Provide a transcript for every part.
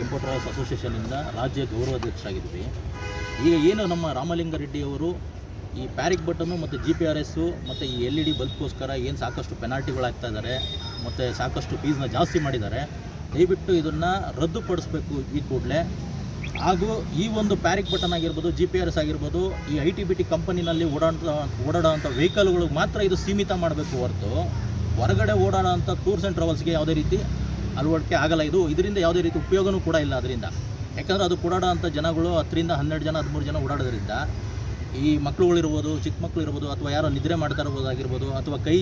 Tempo travels ಅಸೋಸಿಯೇಷನಿಂದ ರಾಜ್ಯ ಗೌರವಾಧ್ಯಕ್ಷ ಆಗಿದ್ವಿ. ಈಗ ಏನು ನಮ್ಮ ರಾಮಲಿಂಗಾರೆಡ್ಡಿಯವರು ಈ ಪ್ಯಾರಿಕ್ ಬಟನ್ನು ಮತ್ತು GPRS ಮತ್ತು ಈ LED ಬಲ್ಬ್ಗೋಸ್ಕರ ಏನು ಸಾಕಷ್ಟು ಪೆನಾಲ್ಟಿಗಳಾಗ್ತಾ ಇದ್ದಾರೆ ಮತ್ತು ಸಾಕಷ್ಟು ಫೀಸ್ನ ಜಾಸ್ತಿ ಮಾಡಿದ್ದಾರೆ. ದಯವಿಟ್ಟು ಇದನ್ನು ರದ್ದುಪಡಿಸಬೇಕು ಈ ಕೂಡಲೇ. ಹಾಗೂ ಈ ಒಂದು ಪ್ಯಾರಿಕ್ ಬಟನ್ ಆಗಿರ್ಬೋದು, GPRS ಆಗಿರ್ಬೋದು, ಈ ITBT ಕಂಪನಿನಲ್ಲಿ ಓಡಾಡೋಂಥ ವೆಹಿಕಲ್ಗಳಿಗೆ ಮಾತ್ರ ಇದು ಸೀಮಿತ ಮಾಡಬೇಕು ಹೊರತು ಹೊರಗಡೆ ಓಡಾಡೋಂಥ ಟೂರ್ಸ್ ಆ್ಯಂಡ್ ಟ್ರಾವೆಲ್ಸ್ಗೆ ಯಾವುದೇ ರೀತಿ ಅಳವಡಿಕೆ ಆಗಲ್ಲ. ಇದರಿಂದ ಯಾವುದೇ ರೀತಿ ಉಪಯೋಗವೂ ಕೂಡ ಇಲ್ಲ ಅದರಿಂದ. ಯಾಕಂದರೆ ಅದು ಓಡಾಡೋಂಥ ಜನಗಳು 10ರಿಂದ 12 ಜನ 13 ಜನ ಓಡಾಡೋದ್ರಿಂದ ಈ ಮಕ್ಕಳುಗಳಿರ್ಬೋದು, ಚಿಕ್ಕ ಮಕ್ಕಳು ಇರ್ಬೋದು, ಅಥವಾ ಯಾರೋ ನಿದ್ರೆ ಮಾಡ್ತಾ ಇರ್ಬೋದಾಗಿರ್ಬೋದು, ಅಥವಾ ಕೈ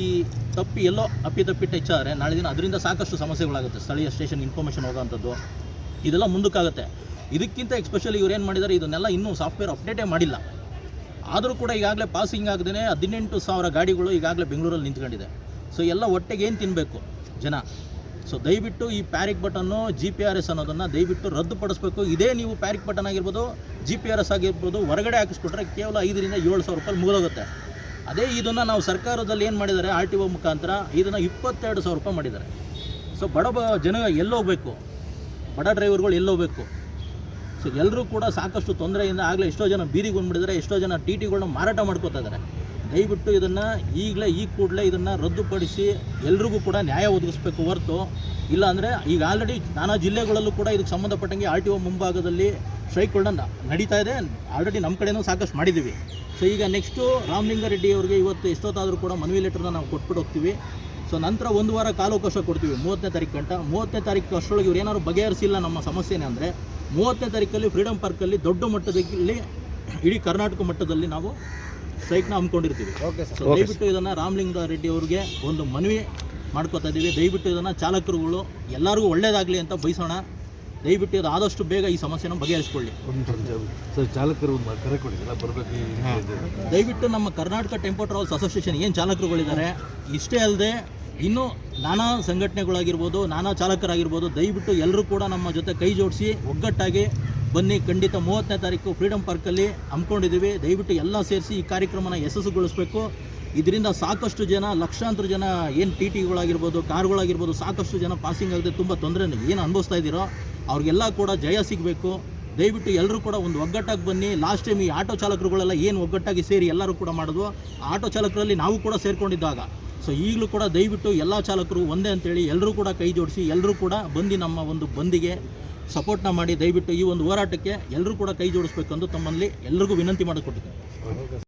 ತಪ್ಪಿ ಎಲ್ಲೋ ಅಪ್ಪಿತಪ್ಪಿ ಟಚ್ ಆದರೆ ನಾಳೆ ದಿನ ಅದರಿಂದ ಸಾಕಷ್ಟು ಸಮಸ್ಯೆಗಳಾಗುತ್ತೆ. ಸ್ಥಳೀಯ ಸ್ಟೇಷನ್ ಇನ್ಫಾರ್ಮೇಷನ್ ಹೋಗೋವಂಥದ್ದು ಇದೆಲ್ಲ ಮುಂದಕ್ಕಾಗುತ್ತೆ. ಇದಕ್ಕಿಂತ ಎಕ್ಸ್ಪೆಷಲಿ ಇವ್ರು ಏನು ಮಾಡಿದ್ದಾರೆ, ಇದನ್ನೆಲ್ಲ ಇನ್ನೂ ಸಾಫ್ಟ್ವೇರ್ ಅಪ್ಡೇಟೇ ಮಾಡಿಲ್ಲ. ಆದರೂ ಕೂಡ ಈಗಾಗಲೇ ಪಾಸಿಂಗ್ ಆಗದೇ 18,000 ಗಾಡಿಗಳು ಈಗಾಗಲೇ ಬೆಂಗಳೂರಲ್ಲಿ ನಿಂತ್ಕೊಂಡಿದೆ. ಸೊ ಎಲ್ಲ ಒಟ್ಟಿಗೆ ಏನು ತಿನ್ನಬೇಕು ಜನ. ಸೊ ದಯವಿಟ್ಟು ಈ ಪ್ಯಾರಿಕ್ ಬಟನ್ನು GPRS ಅನ್ನೋದನ್ನು ದಯವಿಟ್ಟು ರದ್ದುಪಡಿಸಬೇಕು. ಇದೇ ನೀವು ಪ್ಯಾರಿಕ್ ಬಟನ್ ಆಗಿರ್ಬೋದು, GPRS ಆಗಿರ್ಬೋದು ಹೊರಗಡೆ ಹಾಕಿಸ್ಕೊಟ್ರೆ ಕೇವಲ 5ರಿಂದ 7,000 ರೂಪಾಯಿ ಮುಗಿದೋಗುತ್ತೆ. ಅದೇ ಇದನ್ನು ನಾವು ಸರ್ಕಾರದಲ್ಲಿ ಏನು ಮಾಡಿದ್ದಾರೆ, RTO ಮುಖಾಂತರ ಇದನ್ನು 22,000 ರೂಪಾಯಿ ಮಾಡಿದ್ದಾರೆ. ಸೊ ಬಡ ಜನ ಎಲ್ಲೋಗಬೇಕು, ಬಡ ಡ್ರೈವರ್ಗಳು ಎಲ್ಲೋಗಬೇಕು. ಸೊ ಎಲ್ಲರೂ ಕೂಡ ಸಾಕಷ್ಟು ತೊಂದರೆಯಿಂದ ಆಗಲೇ ಎಷ್ಟೋ ಜನ ಬೀದಿಗೆ ಬಂದುಬಿಟ್ಟಿದ್ದಾರೆ, ಎಷ್ಟೋ ಜನ TTಗಳನ್ನ ಮಾರಾಟ ಮಾಡ್ಕೋತಾ ಇದ್ದಾರೆ. ದಯವಿಟ್ಟು ಇದನ್ನು ಈ ಕೂಡಲೇ ಇದನ್ನು ರದ್ದುಪಡಿಸಿ ಎಲ್ರಿಗೂ ಕೂಡ ನ್ಯಾಯ ಒದಗಿಸ್ಬೇಕು ಹೊರತು ಇಲ್ಲ ಅಂದರೆ ಈಗ ಆಲ್ರೆಡಿ ನಾನಾ ಜಿಲ್ಲೆಗಳಲ್ಲೂ ಕೂಡ ಇದಕ್ಕೆ ಸಂಬಂಧಪಟ್ಟಂಗೆ RTO ಮುಂಭಾಗದಲ್ಲಿ ಸ್ಟ್ರೈಕ್ಗಳನ್ನ ನಡೀತಾ ಇದೆ. ಆಲ್ರೆಡಿ ನಮ್ಮ ಕಡೆಯೂ ಸಾಕಷ್ಟು ಮಾಡಿದ್ದೀವಿ. ಸೊ ಈಗ ನೆಕ್ಸ್ಟು ರಾಮಲಿಂಗಾರೆಡ್ಡಿ ಅವರಿಗೆ ಇವತ್ತು ಎಷ್ಟೊತ್ತಾದರೂ ಕೂಡ ಮನವಿ ಲೆಟರ್ನ ನಾವು ಕೊಟ್ಬಿಟ್ಟು ಹೋಗ್ತೀವಿ. ಸೊ ನಂತರ 1 ವಾರ ಕಾಲಾವಕಾಶ ಕೊಡ್ತೀವಿ 30ನೇ ತಾರೀಕು ಗಂಟ. 30ನೇ ತಾರೀಕು ಅಷ್ಟರೊಳಗೆ ಇವ್ರು ಏನಾದ್ರು ಬಗೆಹರಿಸಿಲ್ಲ ನಮ್ಮ ಸಮಸ್ಯೆನೇ ಅಂದರೆ 30ನೇ ತಾರೀಕಲ್ಲಿ ಫ್ರೀಡಮ್ ಪಾರ್ಕಲ್ಲಿ ದೊಡ್ಡ ಮಟ್ಟದಲ್ಲಿ ಇಡೀ ಕರ್ನಾಟಕ ಮಟ್ಟದಲ್ಲಿ ನಾವು ಸ್ಟ್ರೈಕ್ನ ಹಮ್ಮಿಕೊಂಡಿರ್ತೀವಿ. ಸೊ ದಯವಿಟ್ಟು ಇದನ್ನು ರಾಮಲಿಂಗಾರೆಡ್ಡಿ ಅವ್ರಿಗೆ ಒಂದು ಮನವಿ ಮಾಡ್ಕೋತಾ ಇದ್ದೀವಿ. ದಯವಿಟ್ಟು ಇದನ್ನು ಚಾಲಕರುಗಳು ಎಲ್ಲರಿಗೂ ಒಳ್ಳೆಯದಾಗಲಿ ಅಂತ ಬಯಸೋಣ. ದಯವಿಟ್ಟು ಇದು ಆದಷ್ಟು ಬೇಗ ಈ ಸಮಸ್ಯೆನ ಬಗೆಹರಿಸ್ಕೊಳ್ಳಿ. ಚಾಲಕರು ಕರೆ ಕೊಡಿಲ್ಲ ಬರಬೇಕು. ದಯವಿಟ್ಟು ನಮ್ಮ ಕರ್ನಾಟಕ ಟೆಂಪೋ ಟ್ರಾವೆಲ್ಸ್ ಅಸೋಸಿಯೇಷನ್ ಏನು ಚಾಲಕರುಗಳಿದ್ದಾರೆ, ಇಷ್ಟೇ ಅಲ್ಲದೆ ಇನ್ನೂ ನಾನಾ ಸಂಘಟನೆಗಳಾಗಿರ್ಬೋದು, ನಾನಾ ಚಾಲಕರಾಗಿರ್ಬೋದು, ದಯವಿಟ್ಟು ಎಲ್ಲರೂ ಕೂಡ ನಮ್ಮ ಜೊತೆ ಕೈ ಜೋಡಿಸಿ ಒಗ್ಗಟ್ಟಾಗಿ ಬನ್ನಿ. ಖಂಡಿತ 30ನೇ ತಾರೀಕು ಫ್ರೀಡಮ್ ಪಾರ್ಕಲ್ಲಿ ಹಮ್ಮಿಕೊಂಡಿದ್ದೀವಿ. ದಯವಿಟ್ಟು ಎಲ್ಲ ಸೇರಿಸಿ ಈ ಕಾರ್ಯಕ್ರಮನ ಯಶಸ್ಸುಗೊಳಿಸಬೇಕು. ಇದರಿಂದ ಸಾಕಷ್ಟು ಜನ, ಲಕ್ಷಾಂತರ ಜನ ಏನು TTಗಳಾಗಿರ್ಬೋದು, ಕಾರ್ಗಳಾಗಿರ್ಬೋದು, ಸಾಕಷ್ಟು ಜನ ಪಾಸಿಂಗ್ ಆಗದೆ ತುಂಬ ತೊಂದರೆ ಏನು ಅನುಭವಿಸ್ತಾ ಇದ್ದೀರೋ ಅವ್ರಿಗೆಲ್ಲ ಕೂಡ ಜಯ ಸಿಗಬೇಕು. ದಯವಿಟ್ಟು ಎಲ್ಲರೂ ಕೂಡ ಒಂದು ಒಗ್ಗಟ್ಟಾಗಿ ಬನ್ನಿ. ಲಾಸ್ಟ್ ಟೈಮ್ ಈ ಆಟೋ ಚಾಲಕರುಗಳೆಲ್ಲ ಏನು ಒಗ್ಗಟ್ಟಾಗಿ ಸೇರಿ ಎಲ್ಲರೂ ಕೂಡ ಮಾಡಿದ್ವು, ಆಟೋ ಚಾಲಕರಲ್ಲಿ ನಾವು ಕೂಡ ಸೇರಿಕೊಂಡಿದ್ದಾಗ. ಸೊ ಈಗಲೂ ಕೂಡ ದಯವಿಟ್ಟು ಎಲ್ಲ ಚಾಲಕರು ಒಂದೇ ಅಂತೇಳಿ ಎಲ್ಲರೂ ಕೂಡ ಕೈ ಜೋಡಿಸಿ ಎಲ್ಲರೂ ಕೂಡ ಬಂದು ನಮ್ಮ ಒಂದು ಬಂದಿಗೆ ಸಪೋರ್ಟ್ನ ಮಾಡಿ ದಯವಿಟ್ಟು ಈ ಒಂದು ಹೋರಾಟಕ್ಕೆ ಎಲ್ಲರೂ ಕೂಡ ಕೈ ಜೋಡಿಸ್ಬೇಕೆಂದು ತಮ್ಮಲ್ಲಿ ಎಲ್ಲರಿಗೂ ವಿನಂತಿ ಮಾಡಿಕೊಟ್ಟಿದ್ದೇನೆ.